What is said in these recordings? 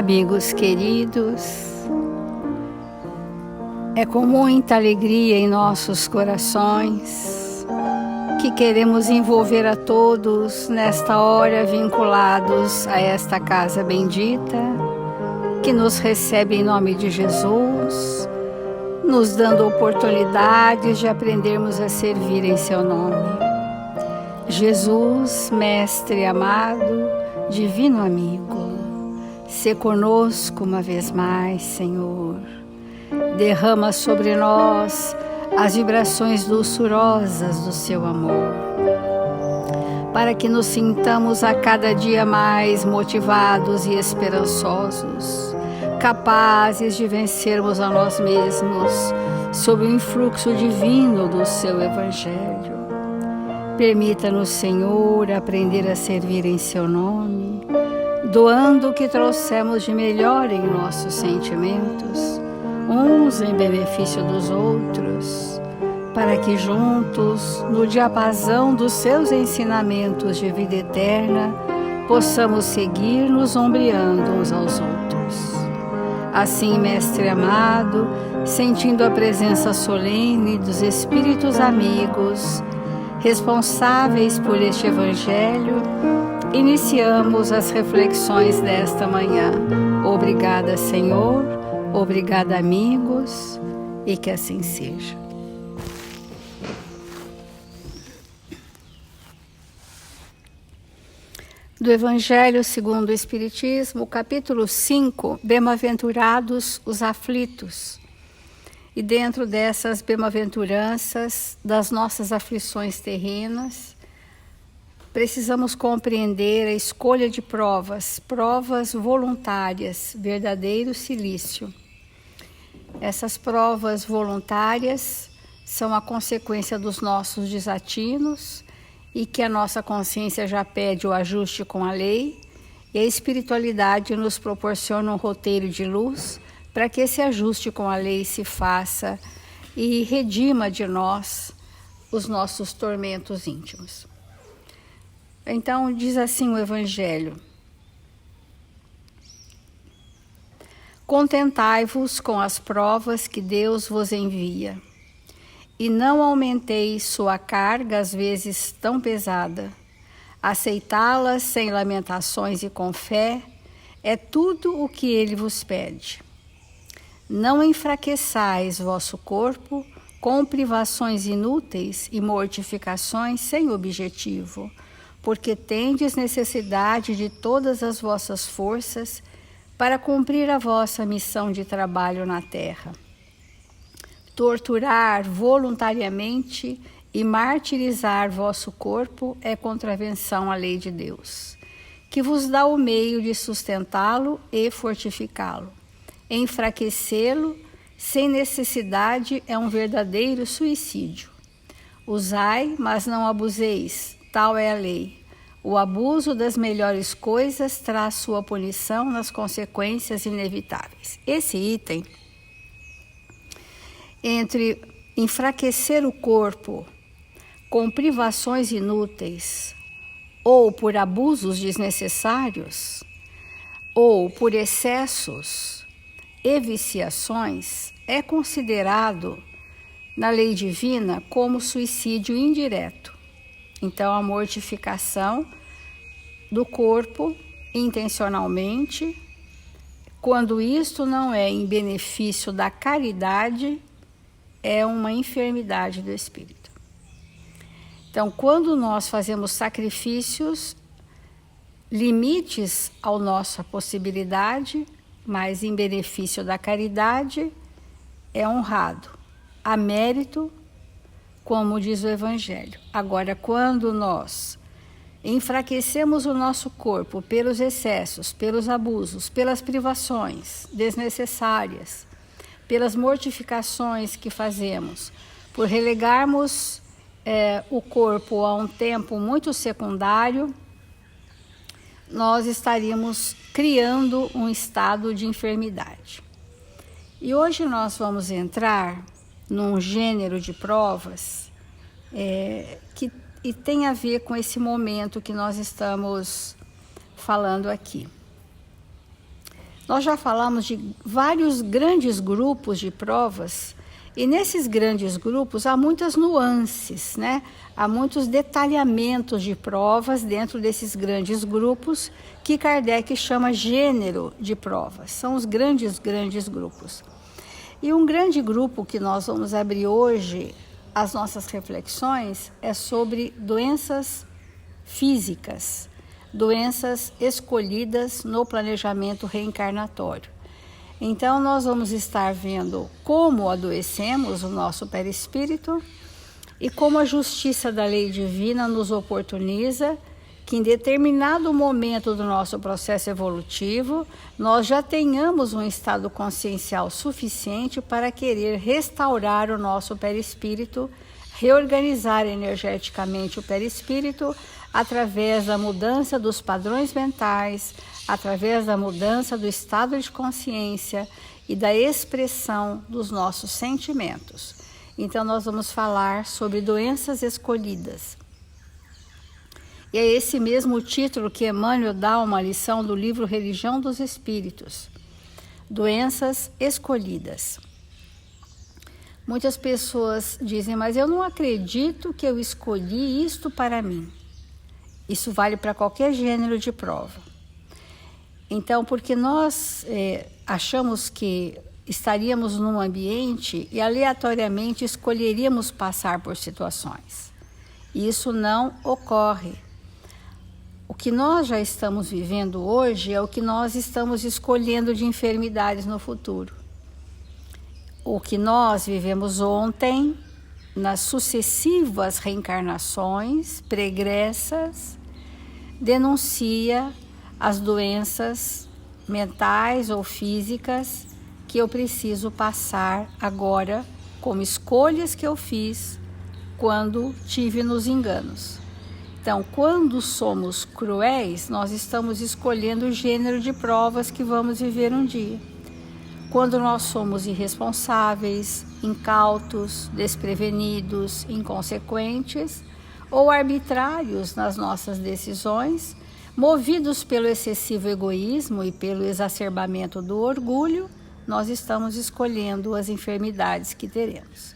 Amigos queridos, é com muita alegria em nossos corações que queremos envolver a todos nesta hora vinculados a esta casa bendita, que nos recebe em nome de Jesus, nos dando oportunidades de aprendermos a servir em seu nome. Jesus, Mestre amado, Divino Amigo, sê conosco uma vez mais, Senhor. Derrama sobre nós as vibrações doçurosas do seu amor, para que nos sintamos a cada dia mais motivados e esperançosos, capazes de vencermos a nós mesmos sob o influxo divino do seu Evangelho. Permita-nos, Senhor, aprender a servir em seu nome, doando o que trouxemos de melhor em nossos sentimentos, uns em benefício dos outros, para que juntos, no diapasão dos seus ensinamentos de vida eterna, possamos seguir nos ombreando uns aos outros. Assim, Mestre amado, sentindo a presença solene dos Espíritos amigos, responsáveis por este Evangelho, iniciamos as reflexões desta manhã. Obrigada, Senhor, obrigada, amigos, e que assim seja. Do Evangelho segundo o Espiritismo, capítulo 5, Bem-aventurados os aflitos. E dentro dessas bem-aventuranças, das nossas aflições terrenas, precisamos compreender a escolha de provas voluntárias, verdadeiro silício. Essas provas voluntárias são a consequência dos nossos desatinos e que a nossa consciência já pede o ajuste com a lei, e a espiritualidade nos proporciona um roteiro de luz para que esse ajuste com a lei se faça e redima de nós os nossos tormentos íntimos. Então, diz assim o Evangelho: contentai-vos com as provas que Deus vos envia, e não aumenteis sua carga às vezes tão pesada. Aceitá-las sem lamentações e com fé é tudo o que ele vos pede. Não enfraqueçais vosso corpo com privações inúteis e mortificações sem objetivo, porque tendes necessidade de todas as vossas forças para cumprir a vossa missão de trabalho na terra. Torturar voluntariamente e martirizar vosso corpo é contravenção à lei de Deus, que vos dá o meio de sustentá-lo e fortificá-lo. Enfraquecê-lo sem necessidade é um verdadeiro suicídio. Usai, mas não abuseis, tal é a lei. O abuso das melhores coisas traz sua punição nas consequências inevitáveis. Esse item, entre enfraquecer o corpo com privações inúteis, ou por abusos desnecessários, ou por excessos e viciações, é considerado na lei divina como suicídio indireto. Então, a mortificação do corpo intencionalmente, quando isto não é em benefício da caridade, é uma enfermidade do espírito. Então, quando nós fazemos sacrifícios, limites à nossa possibilidade, mas em benefício da caridade, é honrado. Há mérito, como diz o Evangelho. Agora, quando nós enfraquecemos o nosso corpo pelos excessos, pelos abusos, pelas privações desnecessárias, pelas mortificações que fazemos, por relegarmos o corpo a um tempo muito secundário, nós estaríamos criando um estado de enfermidade. E hoje nós vamos entrar num gênero de provas que tem a ver com esse momento que nós estamos falando aqui. Nós já falamos de vários grandes grupos de provas, e nesses grandes grupos há muitas nuances, né? Há muitos detalhamentos de provas dentro desses grandes grupos, que Kardec chama gênero de provas. São os grandes grupos. E um grande grupo que nós vamos abrir hoje as nossas reflexões é sobre doenças físicas, doenças escolhidas no planejamento reencarnatório. Então, nós vamos estar vendo como adoecemos o nosso perispírito e como a justiça da lei divina nos oportuniza que em determinado momento do nosso processo evolutivo, nós já tenhamos um estado consciencial suficiente para querer restaurar o nosso perispírito, reorganizar energeticamente o perispírito através da mudança dos padrões mentais, através da mudança do estado de consciência e da expressão dos nossos sentimentos. Então, nós vamos falar sobre doenças escolhidas. E é esse mesmo título que Emmanuel dá uma lição do livro Religião dos Espíritos. Doenças escolhidas. Muitas pessoas dizem, mas eu não acredito que eu escolhi isto para mim. Isso vale para qualquer gênero de prova. Então, porque nós achamos que estaríamos num ambiente e aleatoriamente escolheríamos passar por situações. Isso não ocorre. O que nós já estamos vivendo hoje é o que nós estamos escolhendo de enfermidades no futuro. O que nós vivemos ontem, nas sucessivas reencarnações pregressas, denuncia as doenças mentais ou físicas que eu preciso passar agora como escolhas que eu fiz quando tive nos enganos. Então, quando somos cruéis, nós estamos escolhendo o gênero de provas que vamos viver um dia. Quando nós somos irresponsáveis, incautos, desprevenidos, inconsequentes ou arbitrários nas nossas decisões, movidos pelo excessivo egoísmo e pelo exacerbamento do orgulho, nós estamos escolhendo as enfermidades que teremos.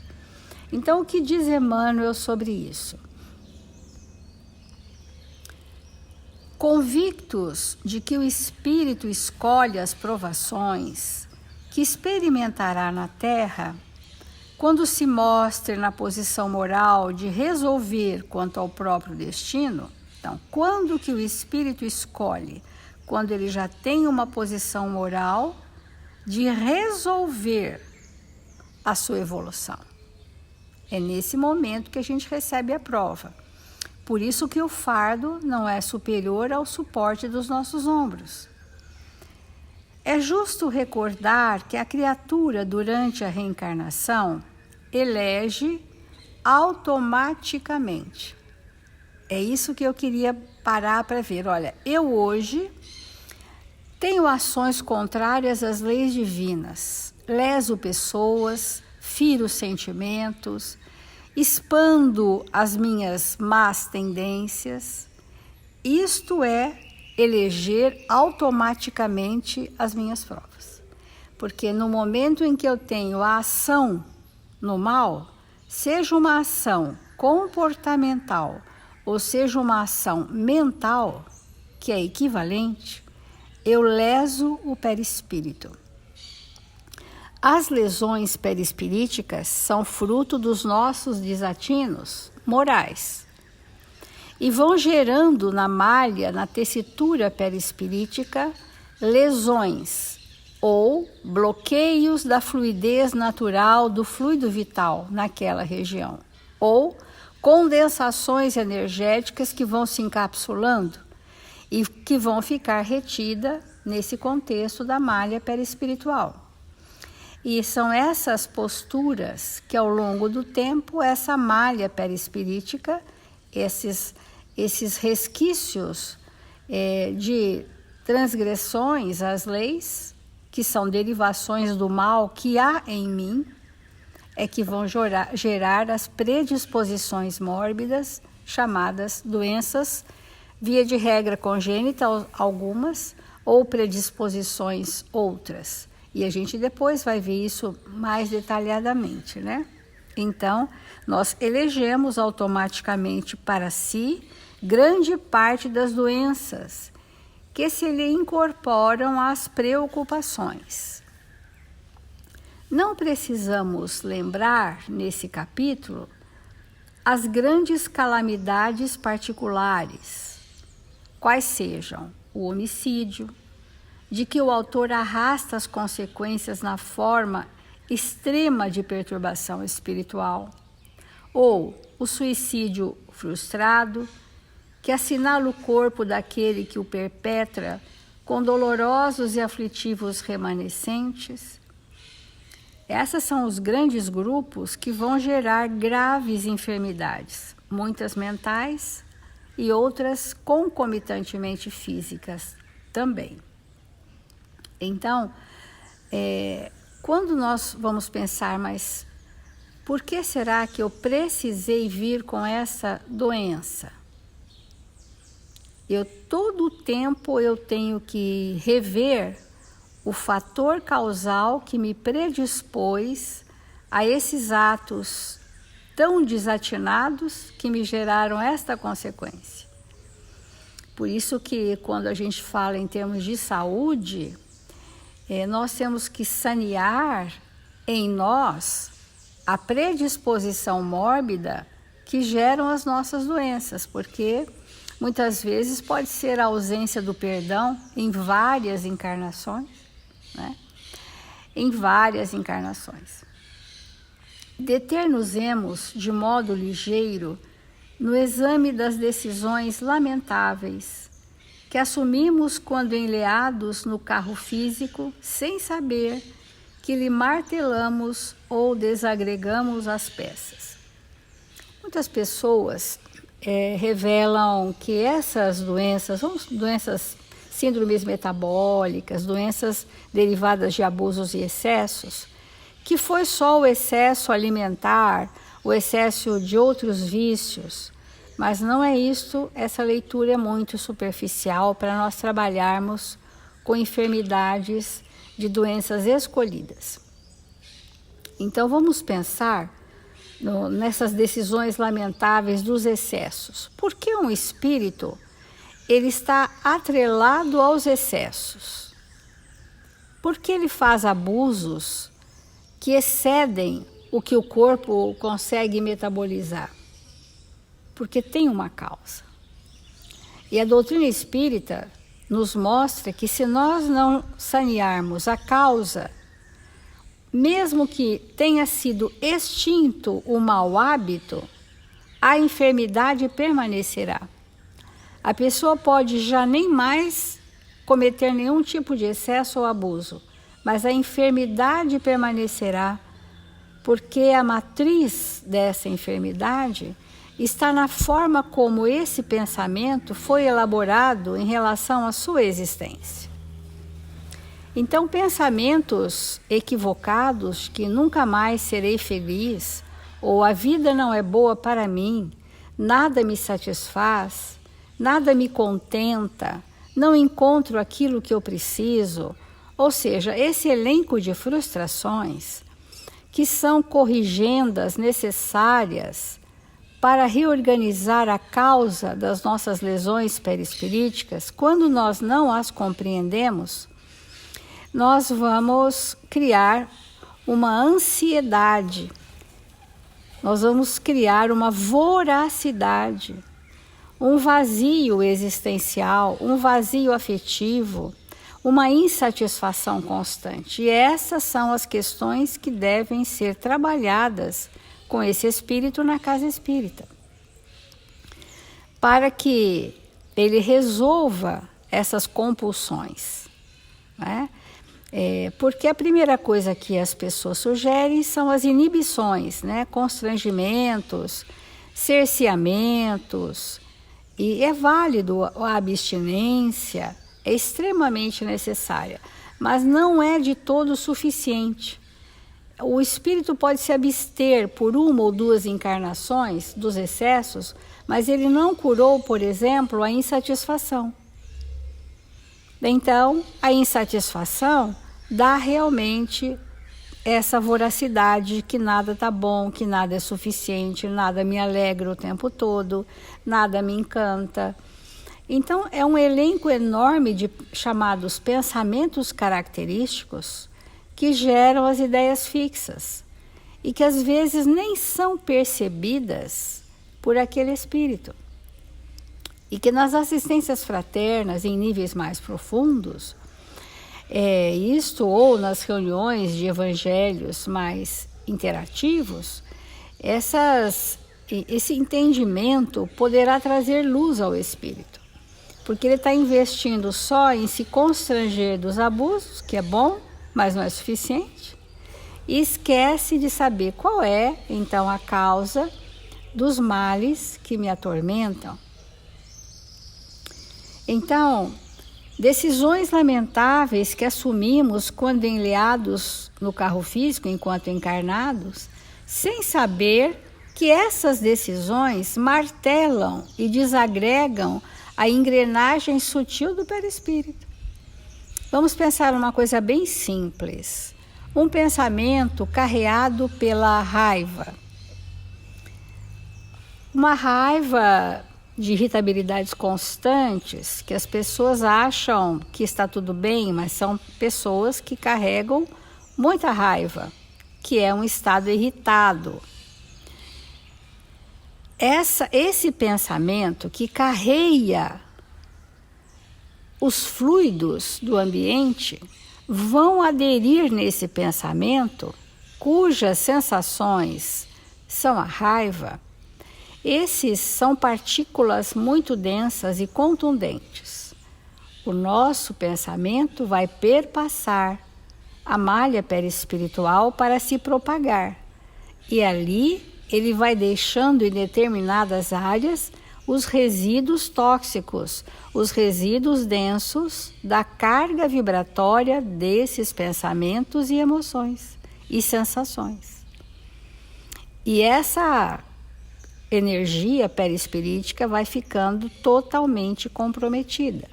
Então, o que diz Emmanuel sobre isso? Convictos de que o espírito escolhe as provações que experimentará na Terra, quando se mostre na posição moral de resolver quanto ao próprio destino, então, quando que o espírito escolhe? Quando ele já tem uma posição moral de resolver a sua evolução. É nesse momento que a gente recebe a prova. Por isso que o fardo não é superior ao suporte dos nossos ombros. É justo recordar que a criatura, durante a reencarnação, elege automaticamente. É isso que eu queria parar para ver. Olha, eu hoje tenho ações contrárias às leis divinas, leso pessoas, firo sentimentos, expando as minhas más tendências. Isto é eleger automaticamente as minhas provas. Porque no momento em que eu tenho a ação no mal, seja uma ação comportamental ou seja uma ação mental, que é equivalente, eu leso o perispírito. As lesões perispiríticas são fruto dos nossos desatinos morais e vão gerando na malha, na tessitura perispirítica, lesões ou bloqueios da fluidez natural do fluido vital naquela região, ou condensações energéticas que vão se encapsulando e que vão ficar retidas nesse contexto da malha perispiritual. E são essas posturas que, ao longo do tempo, essa malha perispirítica, esses resquícios de transgressões às leis, que são derivações do mal que há em mim, é que vão gerar as predisposições mórbidas, chamadas doenças, via de regra congênita algumas, ou predisposições outras. E a gente depois vai ver isso mais detalhadamente, né? Então, nós elegemos automaticamente para si grande parte das doenças que se lhe incorporam às preocupações. Não precisamos lembrar, nesse capítulo, as grandes calamidades particulares, quais sejam o homicídio, de que o autor arrasta as consequências na forma extrema de perturbação espiritual, ou o suicídio frustrado, que assinala o corpo daquele que o perpetra com dolorosos e aflitivos remanescentes. Esses são os grandes grupos que vão gerar graves enfermidades, muitas mentais e outras concomitantemente físicas também. Então, quando nós vamos pensar, mas por que será que eu precisei vir com essa doença? Todo o tempo eu tenho que rever o fator causal que me predispôs a esses atos tão desatinados que me geraram esta consequência. Por isso que quando a gente fala em termos de saúde, nós temos que sanear em nós a predisposição mórbida que geram as nossas doenças, porque muitas vezes pode ser a ausência do perdão em várias encarnações, né? Em várias encarnações. Deter-nos-emos de modo ligeiro no exame das decisões lamentáveis que assumimos quando enleados no carro físico, sem saber que lhe martelamos ou desagregamos as peças. Muitas pessoas revelam que essas doenças, síndromes metabólicas, doenças derivadas de abusos e excessos, que foi só o excesso alimentar, o excesso de outros vícios, mas não é isto. Essa leitura é muito superficial para nós trabalharmos com enfermidades de doenças escolhidas. Então vamos pensar nessas decisões lamentáveis dos excessos. Por que um espírito ele está atrelado aos excessos? Porque ele faz abusos que excedem o que o corpo consegue metabolizar? Porque tem uma causa. E a doutrina espírita nos mostra que se nós não sanearmos a causa, mesmo que tenha sido extinto o mau hábito, a enfermidade permanecerá. A pessoa pode já nem mais cometer nenhum tipo de excesso ou abuso, mas a enfermidade permanecerá, porque a matriz dessa enfermidade está na forma como esse pensamento foi elaborado em relação à sua existência. Então, pensamentos equivocados, que nunca mais serei feliz, ou a vida não é boa para mim, nada me satisfaz, nada me contenta, não encontro aquilo que eu preciso, ou seja, esse elenco de frustrações que são corrigendas necessárias para reorganizar a causa das nossas lesões perispiríticas, quando nós não as compreendemos, nós vamos criar uma ansiedade, nós vamos criar uma voracidade, um vazio existencial, um vazio afetivo, uma insatisfação constante. E essas são as questões que devem ser trabalhadas com esse espírito na casa espírita, para que ele resolva essas compulsões, né? Porque a primeira coisa que as pessoas sugerem são as inibições, né? Constrangimentos, cerceamentos, e é válido a abstinência, é extremamente necessária, mas não é de todo suficiente. O espírito pode se abster por uma ou duas encarnações dos excessos, mas ele não curou, por exemplo, a insatisfação. Então, a insatisfação dá realmente essa voracidade de que nada está bom, que nada é suficiente, nada me alegra o tempo todo, nada me encanta. Então, é um elenco enorme de chamados pensamentos característicos que geram as ideias fixas e que às vezes nem são percebidas por aquele espírito. E que nas assistências fraternas, em níveis mais profundos, ou nas reuniões de evangelhos mais interativos, esse entendimento poderá trazer luz ao espírito, porque ele está investindo só em se constranger dos abusos, que é bom, mas não é suficiente, e esquece de saber qual é, então, a causa dos males que me atormentam. Então, decisões lamentáveis que assumimos quando enleados no carro físico enquanto encarnados, sem saber que essas decisões martelam e desagregam a engrenagem sutil do perispírito. Vamos pensar uma coisa bem simples. Um pensamento carreado pela raiva. Uma raiva de irritabilidades constantes, que as pessoas acham que está tudo bem, mas são pessoas que carregam muita raiva, que é um estado irritado. Esse pensamento que carreia os fluidos do ambiente vão aderir nesse pensamento, cujas sensações são a raiva. Esses são partículas muito densas e contundentes. O nosso pensamento vai perpassar a malha perispiritual para se propagar. E ali ele vai deixando em determinadas áreas os resíduos tóxicos, os resíduos densos da carga vibratória desses pensamentos e emoções e sensações. E essa energia perispirítica vai ficando totalmente comprometida.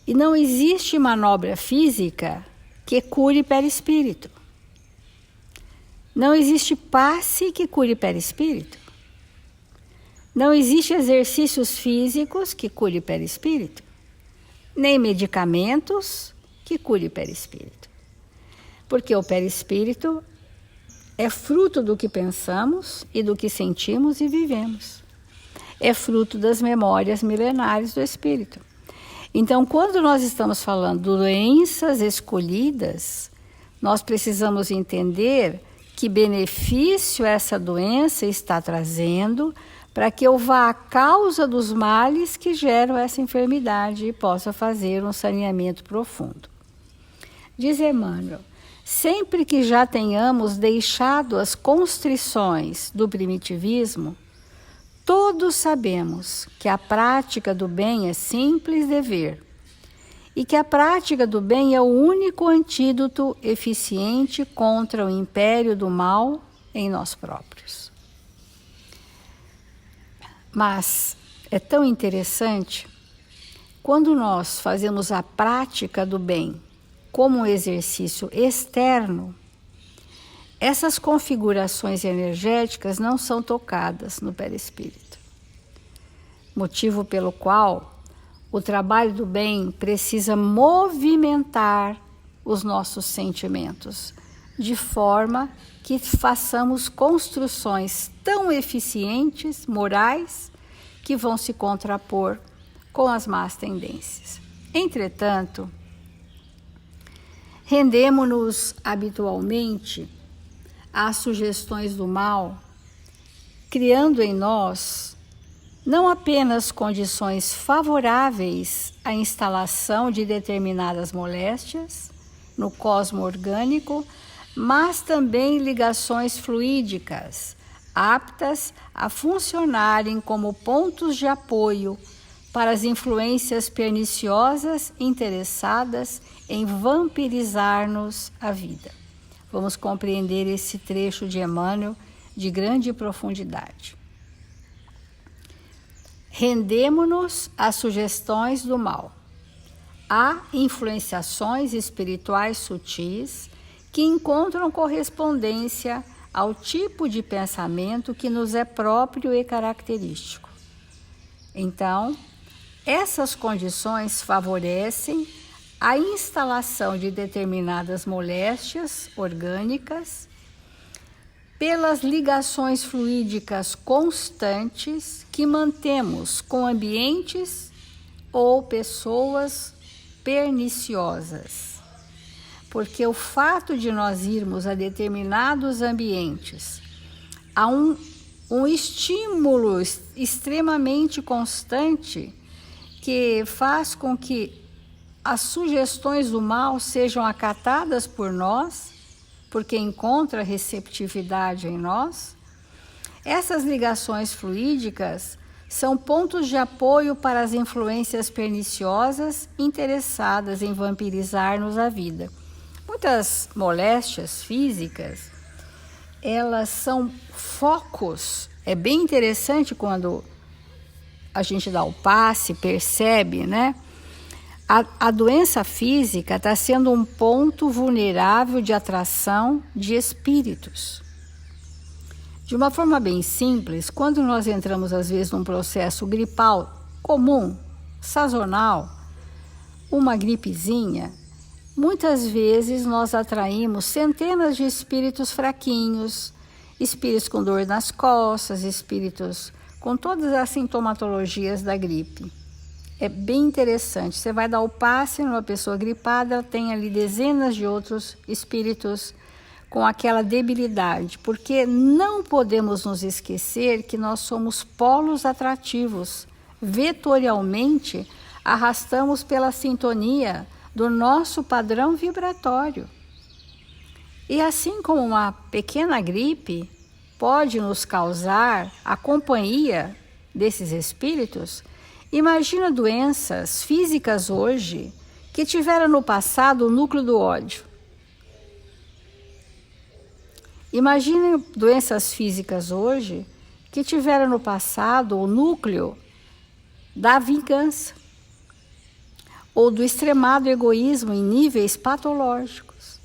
E não existe manobra física que cure perispírito. Não existe passe que cure perispírito. Não existe exercícios físicos que cure perispírito. Nem medicamentos que cure perispírito. Porque o perispírito é fruto do que pensamos e do que sentimos e vivemos. É fruto das memórias milenares do espírito. Então, quando nós estamos falando de doenças escolhidas, nós precisamos entender que benefício essa doença está trazendo para que eu vá à causa dos males que geram essa enfermidade e possa fazer um saneamento profundo. Diz Emmanuel: sempre que já tenhamos deixado as constrições do primitivismo, todos sabemos que a prática do bem é simples dever e que a prática do bem é o único antídoto eficiente contra o império do mal em nós próprios. Mas é tão interessante quando nós fazemos a prática do bem como um exercício externo, essas configurações energéticas não são tocadas no perispírito. Motivo pelo qual o trabalho do bem precisa movimentar os nossos sentimentos, de forma que façamos construções tão eficientes, morais, que vão se contrapor com as más tendências. Entretanto, rendemo-nos habitualmente às sugestões do mal, criando em nós não apenas condições favoráveis à instalação de determinadas moléstias no cosmo orgânico, mas também ligações fluídicas, aptas a funcionarem como pontos de apoio para as influências perniciosas interessadas em vampirizar-nos a vida. Vamos compreender esse trecho de Emmanuel de grande profundidade. Rendemo-nos às sugestões do mal. há influenciações espirituais sutis que encontram correspondência ao tipo de pensamento que nos é próprio e característico. Então, essas condições favorecem a instalação de determinadas moléstias orgânicas pelas ligações fluídicas constantes que mantemos com ambientes ou pessoas perniciosas. Porque o fato de nós irmos a determinados ambientes, há um estímulo extremamente constante que faz com que as sugestões do mal sejam acatadas por nós, porque encontra receptividade em nós. Essas ligações fluídicas são pontos de apoio para as influências perniciosas interessadas em vampirizar-nos a vida. Muitas moléstias físicas, elas são focos. É bem interessante quando a gente dá o passe, percebe, né? A doença física está sendo um ponto vulnerável de atração de espíritos. De uma forma bem simples, quando nós entramos às vezes num processo gripal comum, sazonal, uma gripezinha, muitas vezes nós atraímos centenas de espíritos fraquinhos, espíritos com dor nas costas, espíritos com todas as sintomatologias da gripe. É bem interessante, você vai dar o passe numa pessoa gripada, ela tem ali dezenas de outros espíritos com aquela debilidade, porque não podemos nos esquecer que nós somos polos atrativos, vetorialmente arrastamos pela sintonia do nosso padrão vibratório. E assim como uma pequena gripe pode nos causar a companhia desses espíritos, imagina doenças físicas hoje que tiveram no passado o núcleo do ódio. Imagine doenças físicas hoje que tiveram no passado o núcleo da vingança ou do extremado egoísmo em níveis patológicos.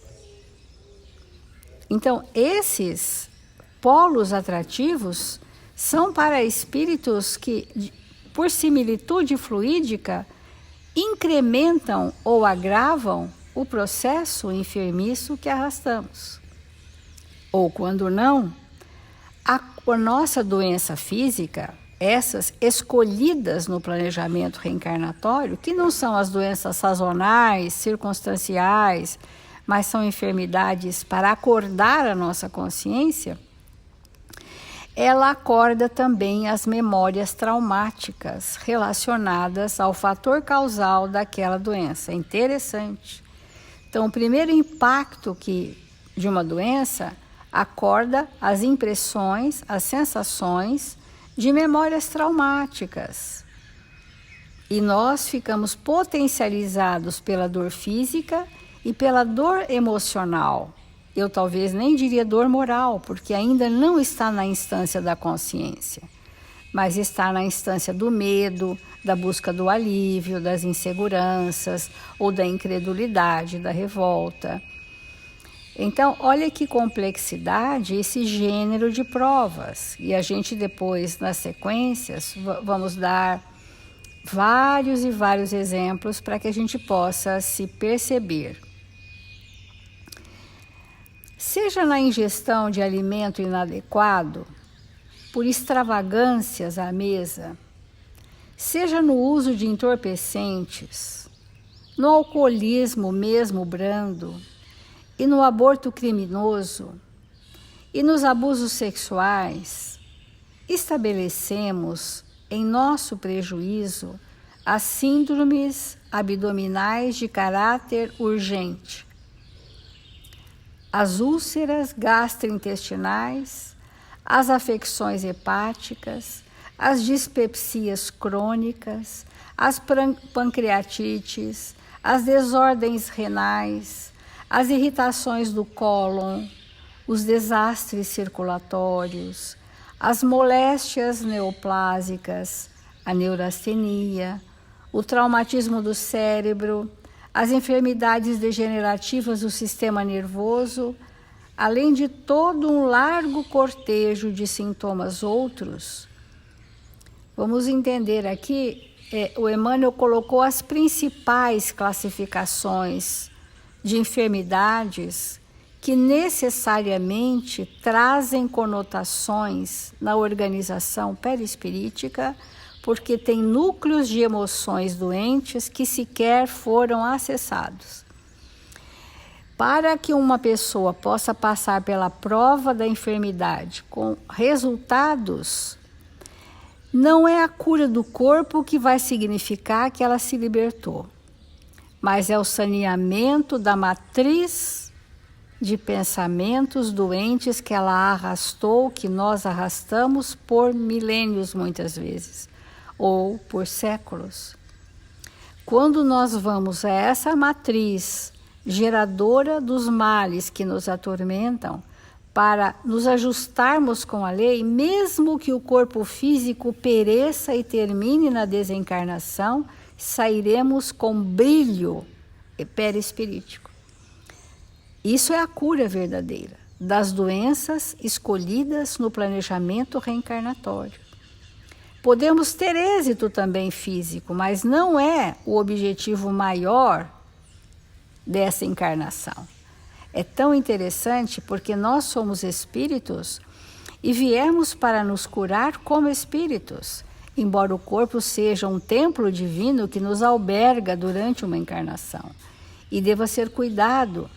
Então, esses polos atrativos são para espíritos que, por similitude fluídica, incrementam ou agravam o processo enfermiço que arrastamos. Ou quando não, a nossa doença física, essas escolhidas no planejamento reencarnatório, que não são as doenças sazonais, circunstanciais, mas são enfermidades para acordar a nossa consciência, ela acorda também as memórias traumáticas relacionadas ao fator causal daquela doença. É interessante. Então, o primeiro impacto de uma doença acorda as impressões, as sensações de memórias traumáticas. E nós ficamos potencializados pela dor física e pela dor emocional. Eu talvez nem diria dor moral, porque ainda não está na instância da consciência, mas está na instância do medo, da busca do alívio, das inseguranças ou da incredulidade, da revolta. Então, olha que complexidade esse gênero de provas. E a gente depois, nas sequências, vamos dar vários e vários exemplos para que a gente possa se perceber. Seja na ingestão de alimento inadequado, por extravagâncias à mesa, seja no uso de entorpecentes, no alcoolismo mesmo brando, e no aborto criminoso, e nos abusos sexuais, estabelecemos em nosso prejuízo as síndromes abdominais de caráter urgente, as úlceras gastrointestinais, as afecções hepáticas, as dispepsias crônicas, as pancreatites, as desordens renais, as irritações do cólon, os desastres circulatórios, as moléstias neoplásicas, a neurastenia, o traumatismo do cérebro, as enfermidades degenerativas do sistema nervoso, além de todo um largo cortejo de sintomas outros. Vamos entender aqui, o Emmanuel colocou as principais classificações de enfermidades que necessariamente trazem conotações na organização perispirítica, porque tem núcleos de emoções doentes que sequer foram acessados. Para que uma pessoa possa passar pela prova da enfermidade com resultados, não é a cura do corpo que vai significar que ela se libertou, mas é o saneamento da matriz de pensamentos doentes que ela arrastou, que nós arrastamos por milênios muitas vezes, ou por séculos. Quando nós vamos a essa matriz geradora dos males que nos atormentam, para nos ajustarmos com a lei, mesmo que o corpo físico pereça e termine na desencarnação, sairemos com brilho perispirítico. Isso é a cura verdadeira das doenças escolhidas no planejamento reencarnatório. Podemos ter êxito também físico, mas não é o objetivo maior dessa encarnação. É tão interessante porque nós somos espíritos e viemos para nos curar como espíritos, embora o corpo seja um templo divino que nos alberga durante uma encarnação e deva ser cuidado.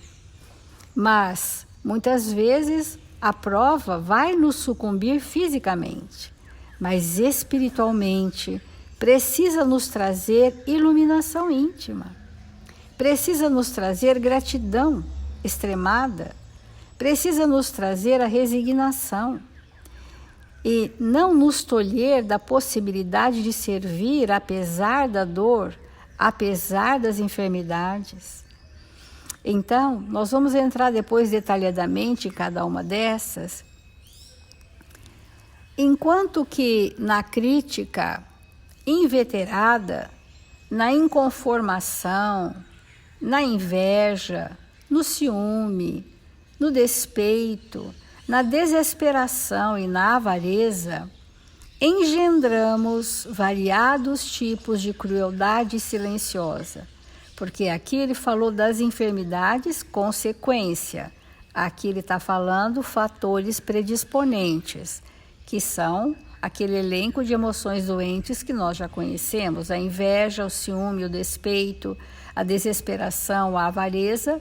Mas, muitas vezes, a prova vai nos sucumbir fisicamente, mas espiritualmente precisa nos trazer iluminação íntima, precisa nos trazer gratidão extremada, precisa nos trazer a resignação e não nos tolher da possibilidade de servir apesar da dor, apesar das enfermidades. Então, nós vamos entrar depois detalhadamente em cada uma dessas. Enquanto que na crítica inveterada, na inconformação, na inveja, no ciúme, no despeito, na desesperação e na avareza, engendramos variados tipos de crueldade silenciosa. Porque aqui ele falou das enfermidades consequência. Aqui ele está falando fatores predisponentes, que são aquele elenco de emoções doentes que nós já conhecemos: a inveja, o ciúme, o despeito, a desesperação, a avareza.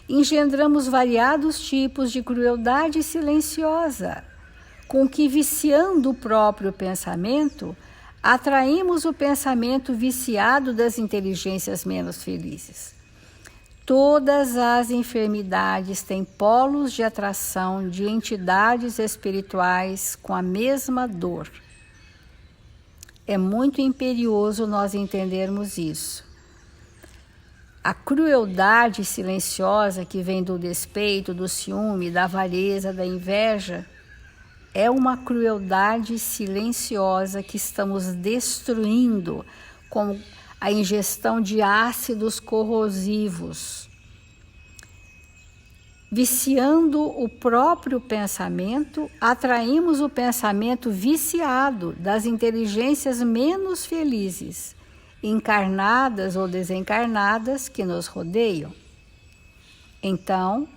Engendramos variados tipos de crueldade silenciosa, com que, viciando o próprio pensamento, atraímos o pensamento viciado das inteligências menos felizes. Todas as enfermidades têm polos de atração de entidades espirituais com a mesma dor. É muito imperioso nós entendermos isso. A crueldade silenciosa que vem do despeito, do ciúme, da avareza, da inveja, é uma crueldade silenciosa que estamos destruindo com a ingestão de ácidos corrosivos, viciando o próprio pensamento, atraímos o pensamento viciado das inteligências menos felizes, encarnadas ou desencarnadas, que nos rodeiam. Então,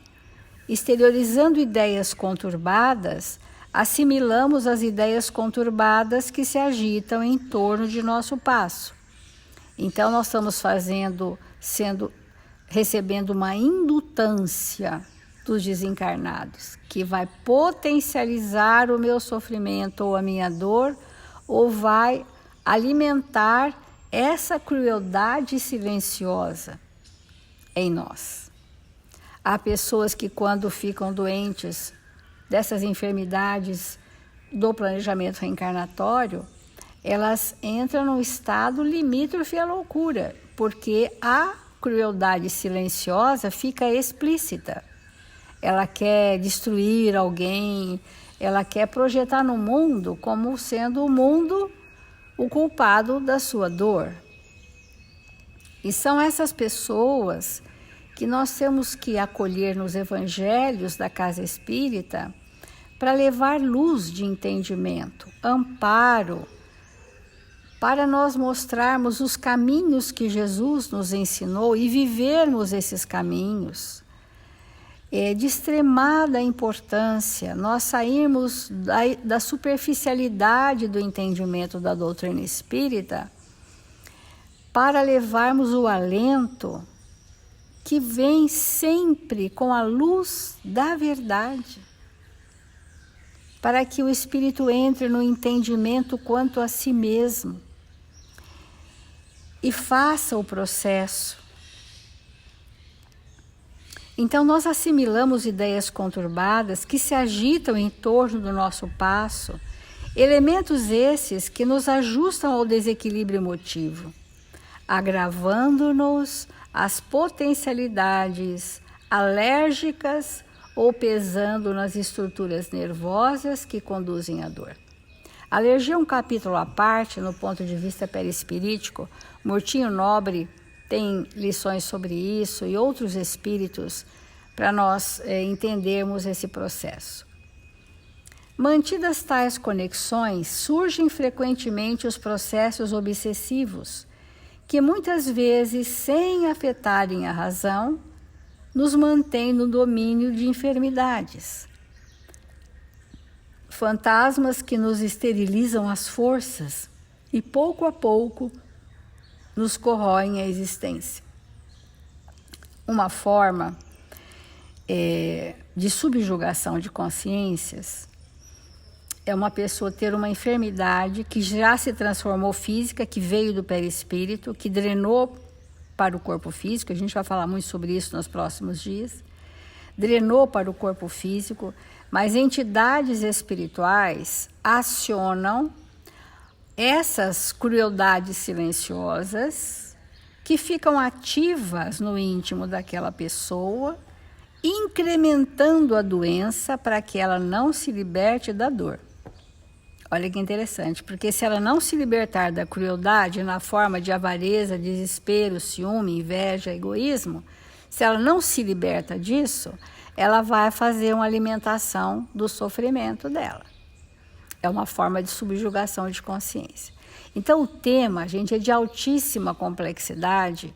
exteriorizando ideias conturbadas, assimilamos as ideias conturbadas que se agitam em torno de nosso passo. Então, nós estamos recebendo uma indutância dos desencarnados, que vai potencializar o meu sofrimento ou a minha dor, ou vai alimentar essa crueldade silenciosa em nós. Há pessoas que, quando ficam doentes dessas enfermidades do planejamento reencarnatório, elas entram num estado limítrofe à loucura, porque a crueldade silenciosa fica explícita. Ela quer destruir alguém, ela quer projetar no mundo como sendo o mundo o culpado da sua dor. E são essas pessoas que nós temos que acolher nos evangelhos da casa espírita para levar luz de entendimento, amparo, para nós mostrarmos os caminhos que Jesus nos ensinou e vivermos esses caminhos. É de extremada importância nós sairmos da superficialidade do entendimento da doutrina espírita para levarmos o alento que vem sempre com a luz da verdade, para que o espírito entre no entendimento quanto a si mesmo e faça o processo. Então nós assimilamos ideias conturbadas que se agitam em torno do nosso passo, elementos esses que nos ajustam ao desequilíbrio emotivo, agravando-nos as potencialidades alérgicas ou pesando nas estruturas nervosas que conduzem à dor. A alergia é um capítulo à parte no ponto de vista perispirítico. Murtinho Nobre tem lições sobre isso e outros espíritos para nós entendermos esse processo. Mantidas tais conexões, surgem frequentemente os processos obsessivos, que muitas vezes, sem afetarem a razão, nos mantêm no domínio de enfermidades. Fantasmas que nos esterilizam as forças e, pouco a pouco, nos corroem a existência. Uma forma de subjugação de consciências é uma pessoa ter uma enfermidade que já se transformou física, que veio do perispírito, que drenou para o corpo físico. A gente vai falar muito sobre isso nos próximos dias. Drenou para o corpo físico, mas entidades espirituais acionam essas crueldades silenciosas que ficam ativas no íntimo daquela pessoa, incrementando a doença para que ela não se liberte da dor. Olha que interessante, porque se ela não se libertar da crueldade na forma de avareza, desespero, ciúme, inveja, egoísmo, se ela não se liberta disso, ela vai fazer uma alimentação do sofrimento dela. É uma forma de subjugação de consciência. Então, o tema, gente, é de altíssima complexidade,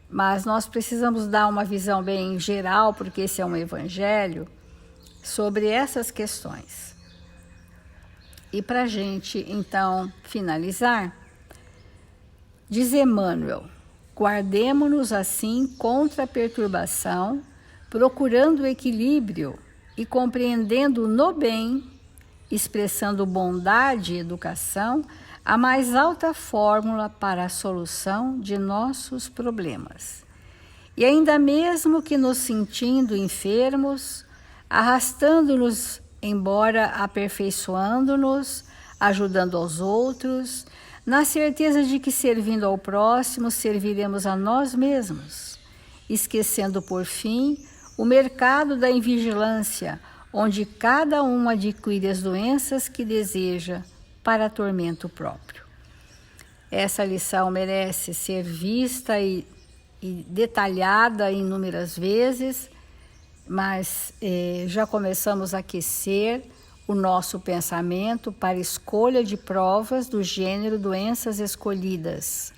mas nós precisamos dar uma visão bem geral, porque esse é um evangelho, sobre essas questões. E para a gente, então, finalizar, diz Emmanuel: guardemo-nos assim contra a perturbação, procurando o equilíbrio e compreendendo no bem, expressando bondade e educação, a mais alta fórmula para a solução de nossos problemas. E ainda mesmo que nos sentindo enfermos, arrastando-nos, embora aperfeiçoando-nos, ajudando aos outros, na certeza de que servindo ao próximo, serviremos a nós mesmos, esquecendo por fim o mercado da invigilância, onde cada um adquire as doenças que deseja para tormento próprio. Essa lição merece ser vista e detalhada inúmeras vezes, mas já começamos a aquecer o nosso pensamento para escolha de provas do gênero doenças escolhidas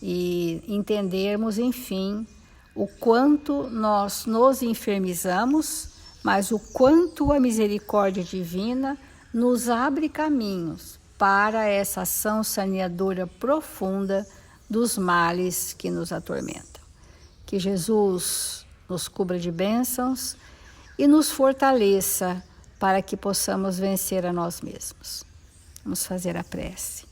e entendermos, enfim, o quanto nós nos enfermizamos, mas o quanto a misericórdia divina nos abre caminhos para essa ação saneadora profunda dos males que nos atormentam. Que Jesus nos cubra de bênçãos e nos fortaleça para que possamos vencer a nós mesmos. Vamos fazer a prece.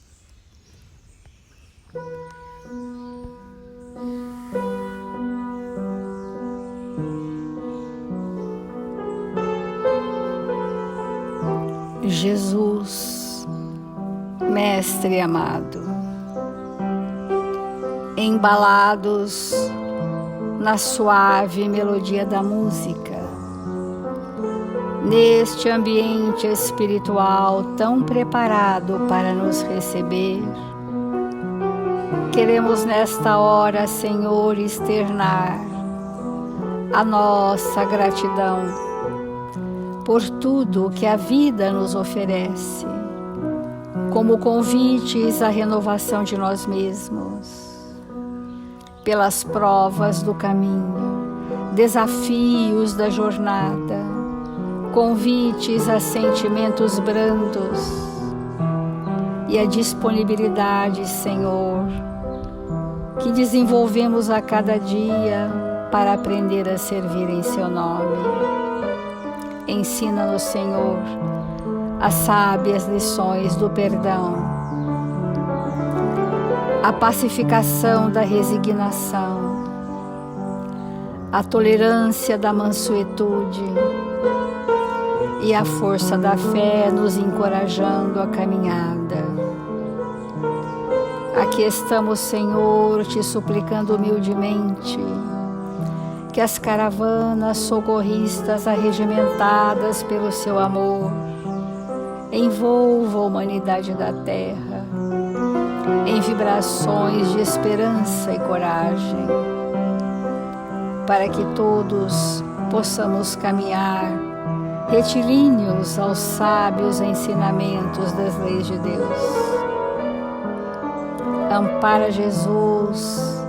Jesus, Mestre amado, embalados na suave melodia da música, neste ambiente espiritual tão preparado para nos receber, queremos nesta hora, Senhor, externar a nossa gratidão por tudo que a vida nos oferece, como convites à renovação de nós mesmos, pelas provas do caminho, desafios da jornada, convites a sentimentos brandos e a disponibilidade, Senhor, que desenvolvemos a cada dia para aprender a servir em Seu nome. Ensina-nos, Senhor, as sábias lições do perdão, a pacificação da resignação, a tolerância da mansuetude e a força da fé nos encorajando a caminhada. Aqui estamos, Senhor, te suplicando humildemente que as caravanas socorristas arregimentadas pelo seu amor envolvam a humanidade da terra em vibrações de esperança e coragem, para que todos possamos caminhar retilíneos aos sábios ensinamentos das leis de Deus. Ampara, Jesus,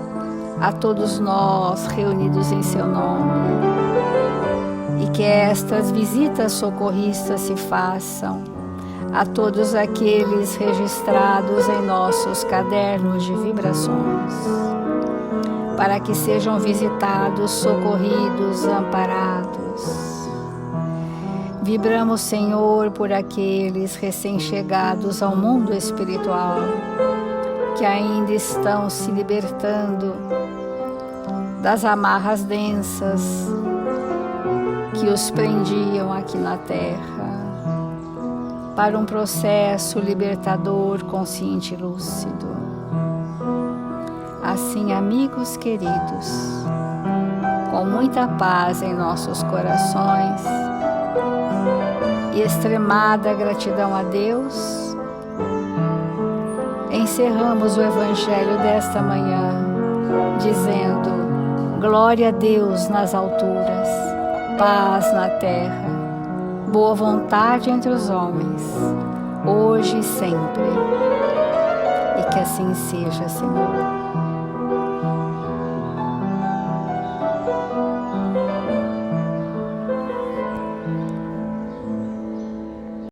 a todos nós reunidos em Seu nome, e que estas visitas socorristas se façam a todos aqueles registrados em nossos cadernos de vibrações, para que sejam visitados, socorridos, amparados. Vibramos, Senhor, por aqueles recém-chegados ao mundo espiritual, que ainda estão se libertando das amarras densas que os prendiam aqui na terra, para um processo libertador, consciente e lúcido. Assim, amigos queridos, com muita paz em nossos corações e extremada gratidão a Deus, encerramos o Evangelho desta manhã, dizendo: glória a Deus nas alturas, paz na terra, boa vontade entre os homens, hoje e sempre. E que assim seja, Senhor.